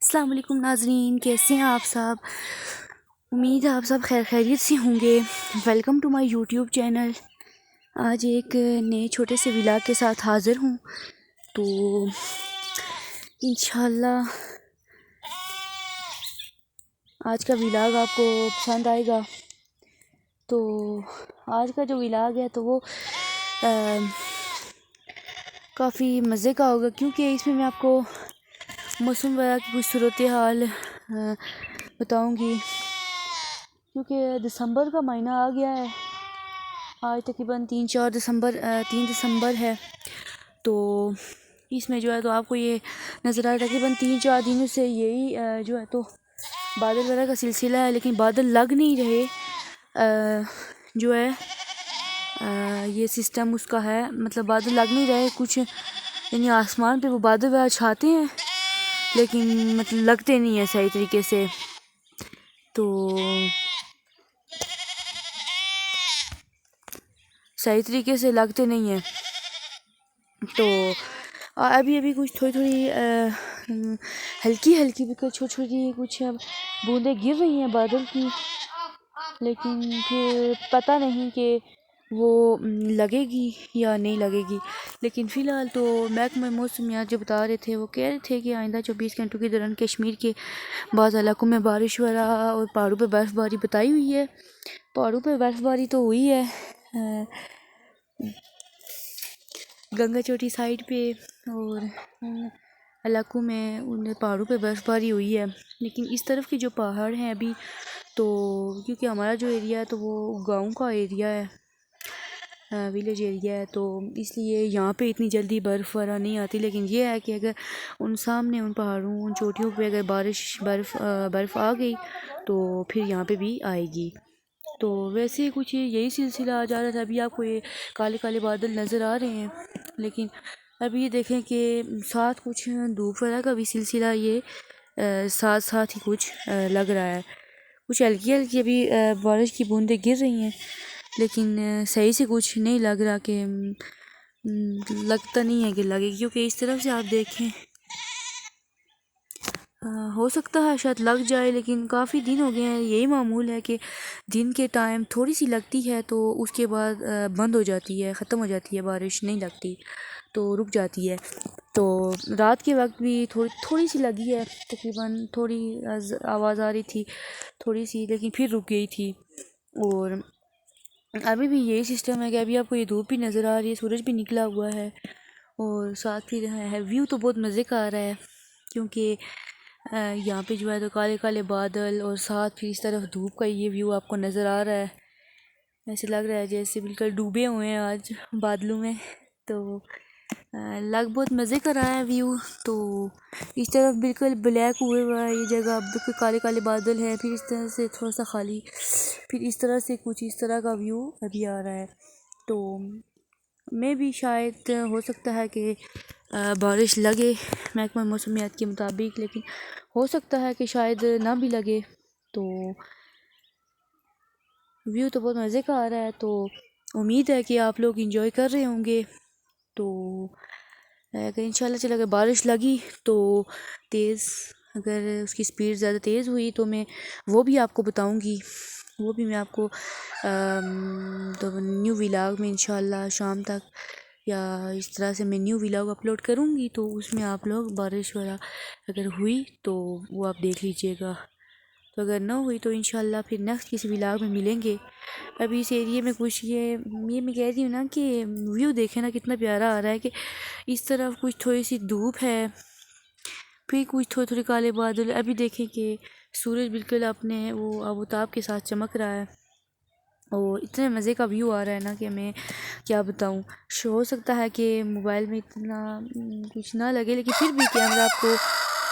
السلام علیکم ناظرین، کیسے ہیں آپ سب؟ امید ہے آپ سب خیر خیریت سے ہوں گے۔ Welcome to my YouTube channel. آج ایک نئے چھوٹے سے ولاگ کے ساتھ حاضر ہوں، تو انشاءاللہ آج کا ولاگ آپ کو پسند آئے گا۔ تو آج کا جو ولاگ ہے تو وہ کافی مزے کا ہوگا، کیونکہ اس میں آپ کو موسم وغیرہ کی کچھ صورتحال بتاؤں گی، کیونکہ دسمبر کا مہینہ آ گیا ہے۔ آج تقریباً 3 دسمبر ہے، تو اس میں جو ہے تو آپ کو یہ نظر آئے تقریباً 3-4 دنوں سے یہی جو ہے تو بادل وغیرہ کا سلسلہ ہے، لیکن بادل لگ نہیں رہے۔ جو ہے یہ سسٹم اس کا ہے، مطلب بادل لگ نہیں رہے کچھ، یعنی آسمان پہ وہ بادل وغیرہ چھاتے ہیں لیکن مطلب لگتے نہیں ہیں صحیح طریقے سے۔ تو صحیح طریقے سے لگتے نہیں ہیں، تو ابھی کچھ تھوڑی ہلکی چھوٹی کچھ بوندیں گر رہی ہیں بادل کی، لیکن پھر پتہ نہیں کہ وہ لگے گی یا نہیں لگے گی۔ لیکن فی الحال تو محکمہ موسمیات جو بتا رہے تھے، وہ کہہ رہے تھے کہ آئندہ 24 گھنٹوں کے دوران کشمیر کے بعض علاقوں میں بارش وغیرہ اور پہاڑوں پہ برف باری بتائی ہوئی ہے۔ پہاڑوں پہ برف باری تو ہوئی ہے، گنگا چوٹی سائڈ پہ اور علاقوں میں ان پہاڑوں پہ برف باری ہوئی ہے، لیکن اس طرف کے جو پہاڑ ہیں ابھی تو، کیونکہ ہمارا جو ایریا ہے تو وہ گاؤں کا ایریا ہے، ویلیج ایریا ہے، تو اس لیے یہاں پہ اتنی جلدی برف وغیرہ نہیں آتی۔ لیکن یہ ہے کہ اگر ان سامنے ان پہاڑوں ان چوٹیوں پہ اگر برف آ گئی تو پھر یہاں پہ بھی آئے گی۔ تو ویسے کچھ یہی سلسلہ آ جا رہا تھا۔ ابھی آپ کو یہ کالے کالے بادل نظر آ رہے ہیں، لیکن ابھی یہ دیکھیں کہ ساتھ کچھ دھوپ وغیرہ کا بھی سلسلہ یہ ساتھ ہی کچھ لگ رہا ہے۔ کچھ ہلکی ابھی بارش کی بوندیں گر رہی ہیں، لیکن صحیح سے کچھ نہیں لگ رہا کہ لگتا نہیں ہے کہ لگے گی، کیونکہ اس طرف سے آپ دیکھیں ہو سکتا ہے شاید لگ جائے، لیکن کافی دن ہو گئے ہیں۔ یہی معمول ہے کہ دن کے ٹائم تھوڑی سی لگتی ہے تو اس کے بعد بند ہو جاتی ہے، ختم ہو جاتی ہے، بارش نہیں لگتی تو رک جاتی ہے۔ تو رات کے وقت بھی تھوڑی سی لگی ہے، تقریباً تھوڑی آواز آ رہی تھی تھوڑی سی، لیکن پھر رک گئی تھی۔ اور ابھی بھی یہی سسٹم ہے کہ ابھی آپ کو یہ دھوپ بھی نظر آ رہی ہے، سورج بھی نکلا ہوا ہے، اور ساتھ پھر ویو تو بہت مزے کا آ رہا ہے، کیونکہ یہاں پہ جو ہے تو کالے کالے بادل اور ساتھ پھر اس طرف دھوپ کا یہ ویو آپ کو نظر آ رہا ہے۔ ایسے لگ رہا ہے جیسے بالکل ڈوبے ہوئے ہیں آج بادلوں میں، تو لگ بہت مزے کا رہا ہے ویو۔ تو اس طرف بالکل بلیک ہوئے ہوا ہے یہ جگہ، بالکل کالے کالے بادل ہیں، پھر اس طرح سے تھوڑا سا خالی، پھر اس طرح سے کچھ اس طرح کا ویو ابھی آ رہا ہے۔ تو میں بھی شاید ہو سکتا ہے کہ بارش لگے محکمہ موسمیات کے مطابق، لیکن ہو سکتا ہے کہ شاید نہ بھی لگے۔ تو ویو تو بہت مزے کا آ رہا ہے، تو امید ہے کہ آپ لوگ انجوائے کر رہے ہوں گے۔ تو اگر انشاءاللہ چلے اگر بارش لگی تو تیز، اگر اس کی سپیڈ زیادہ تیز ہوئی تو میں وہ بھی آپ کو بتاؤں گی، وہ بھی میں آپ کو نیو ولاگ میں انشاءاللہ شام تک یا اس طرح سے میں نیو ولاگ اپلوڈ کروں گی، تو اس میں آپ لوگ بارش وغیرہ اگر ہوئی تو وہ آپ دیکھ لیجئے گا، تو اگر نہ ہوئی تو انشاءاللہ پھر نیکسٹ کسی ولاگ میں ملیں گے۔ ابھی اس ایریے میں کچھ یہ میں کہہ رہی ہوں نا کہ ویو دیکھیں نا کتنا پیارا آ رہا ہے، کہ اس طرف کچھ تھوڑی سی دھوپ ہے، پھر کچھ تھوڑے کالے بادل، ابھی دیکھیں کہ سورج بالکل اپنے وہ آفتاب کے ساتھ چمک رہا ہے، اور اتنے مزے کا ویو آ رہا ہے نا کہ میں کیا بتاؤں۔ ہو سکتا ہے کہ موبائل میں اتنا کچھ نہ لگے، لیکن پھر بھی کیمرہ آپ کو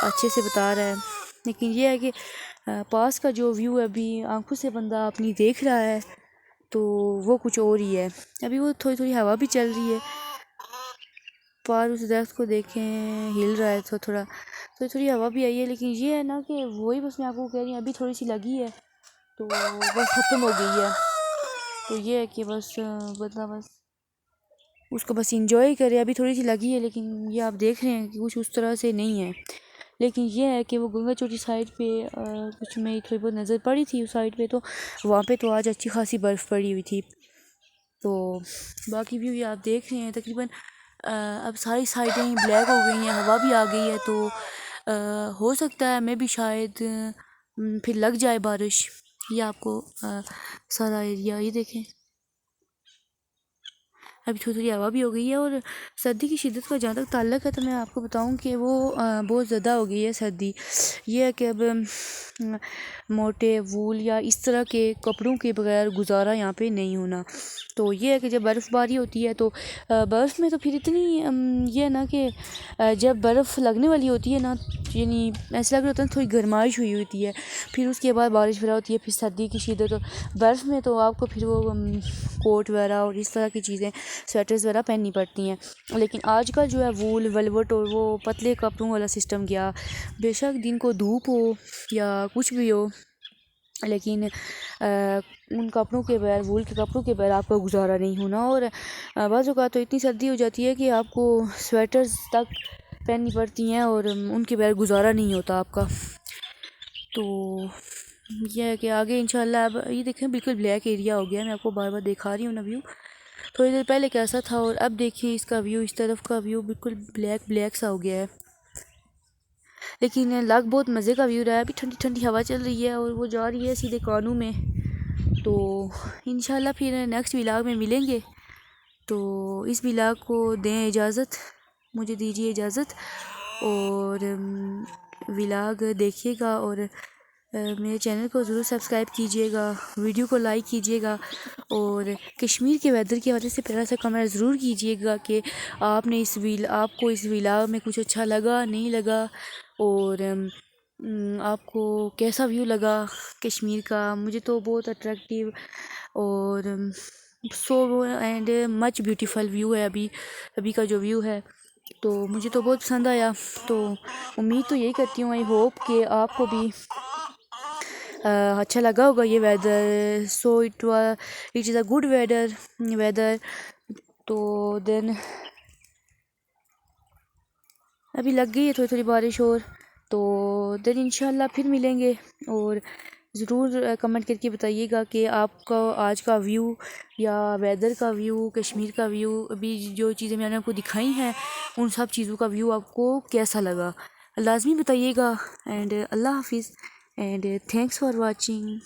اچھے سے بتا رہا ہے۔ لیکن یہ ہے کہ پاس کا جو ویو ابھی آنکھوں سے بندہ اپنی دیکھ رہا ہے تو وہ کچھ اور ہی ہے۔ ابھی وہ تھوڑی ہوا بھی چل رہی ہے، پار اس درخت کو دیکھیں ہل رہا ہے، تھوڑی ہوا بھی آئی ہے، لیکن یہ ہے نا کہ وہی بس میں آپ کو کہہ رہی ہوں ابھی تھوڑی سی لگی ہے تو بس ختم ہو گئی ہے۔ تو یہ ہے کہ بس اس کو بس انجوائے کرے، ابھی تھوڑی سی لگی ہے، لیکن یہ آپ دیکھ رہے ہیں کہ کچھ اس طرح سے نہیں ہے، لیکن یہ ہے کہ وہ گنگا چوٹی سائڈ پہ کچھ میں تھوڑی بہت نظر پڑی تھی اس سائڈ پہ، تو وہاں پہ تو آج اچھی خاصی برف پڑی ہوئی تھی۔ تو باقی ویو یہ آپ دیکھ رہے ہیں تقریباً اب ساری سائڈیں بلیک ہو گئی ہیں، ہوا بھی آ گئی ہے، تو ہو سکتا ہے میں بھی شاید پھر لگ جائے بارش۔ یہ آپ کو سارا ایریا یہ دیکھیں، ابھی تھوڑی تھوڑی ہوا بھی ہو گئی ہے۔ اور سردی کی شدت کا جہاں تک تعلق ہے تو میں آپ کو بتاؤں کہ وہ بہت زیادہ ہو گئی ہے سردی۔ یہ ہے کہ اب موٹے وول یا اس طرح کے کپڑوں کے بغیر گزارا یہاں پہ نہیں ہونا۔ تو یہ ہے کہ جب برف باری ہوتی ہے تو برف میں تو پھر اتنی یہ ہے نا کہ جب برف لگنے والی ہوتی ہے نا، یعنی ایسا لگ رہا ہوتا ہے تھوڑی گرمائش ہوئی ہوتی ہے، پھر اس کے بعد بارش وغیرہ ہوتی ہے، پھر سردی کی شدت، برف میں تو آپ کو پھر وہ کوٹ وغیرہ اور اس طرح کی چیزیں سویٹرز وغیرہ پہننی پڑتی ہیں۔ لیکن آج کل جو ہے وول ویلوٹ اور وہ پتلے کپڑوں والا سسٹم گیا، بے شک دن کو دھوپ ہو یا کچھ بھی ہو، لیکن ان کپڑوں کے بغیر، وول کے کپڑوں کے بغیر آپ کا گزارا نہیں ہونا۔ اور بعض اوقات تو اتنی سردی ہو جاتی ہے کہ آپ کو سویٹرز تک پہننی پڑتی ہیں اور ان کے بغیر گزارا نہیں ہوتا آپ کا۔ تو یہ ہے کہ آگے انشاءاللہ اب یہ دیکھیں بالکل بلیک ایریا ہو گیا، میں آپ کو بار بار دکھا رہی ہوں نا ویو، تھوڑی دیر پہلے کیسا تھا اور اب دیکھیں اس کا ویو، اس طرف کا ویو بالکل بلیک بلیک سا ہو گیا ہے۔ لیکن لگ بہت مزے کا ویو رہا ہے، ابھی ٹھنڈی ٹھنڈی ہوا چل رہی ہے اور وہ جا رہی ہے سیدھے کانوں میں۔ تو انشاءاللہ پھر نیکسٹ ولاگ میں ملیں گے، تو اس ولاگ کو دیں اجازت، مجھے دیجیے اجازت، اور ولاگ دیکھیے گا اور میرے چینل کو ضرور سبسکرائب کیجیے گا، ویڈیو کو لائک کیجیے گا، اور کشمیر کے ویدر کے حوالے سے پہلا سا کمنٹ ضرور کیجیے گا کہ آپ کو اس ولاگ میں کچھ اچھا لگا نہیں لگا، اور آپ کو کیسا ویو لگا کشمیر کا۔ مجھے تو بہت اٹریکٹیو اور so and much beautiful view ہے ابھی کا جو ویو ہے، تو مجھے تو بہت پسند آیا۔ تو امید تو یہی کرتی ہوں، آئی ہوپ کہ آپ کو بھی اچھا لگا ہوگا یہ weather. So it is a good weather. تو دین ابھی لگ گئی ہے تھوڑی تھوڑی بارش، اور تو دین انشاءاللہ پھر ملیں گے، اور ضرور کمنٹ کر کے بتائیے گا کہ آپ کا آج کا ویو یا ویدر کا ویو، کشمیر کا ویو، ابھی جو چیزیں میں نے آپ کو دکھائی ہیں ان سب چیزوں کا ویو آپ کو کیسا لگا، لازمی بتائیے گا۔ اینڈ اللہ حافظ، اینڈ تھینکس فار واچنگ۔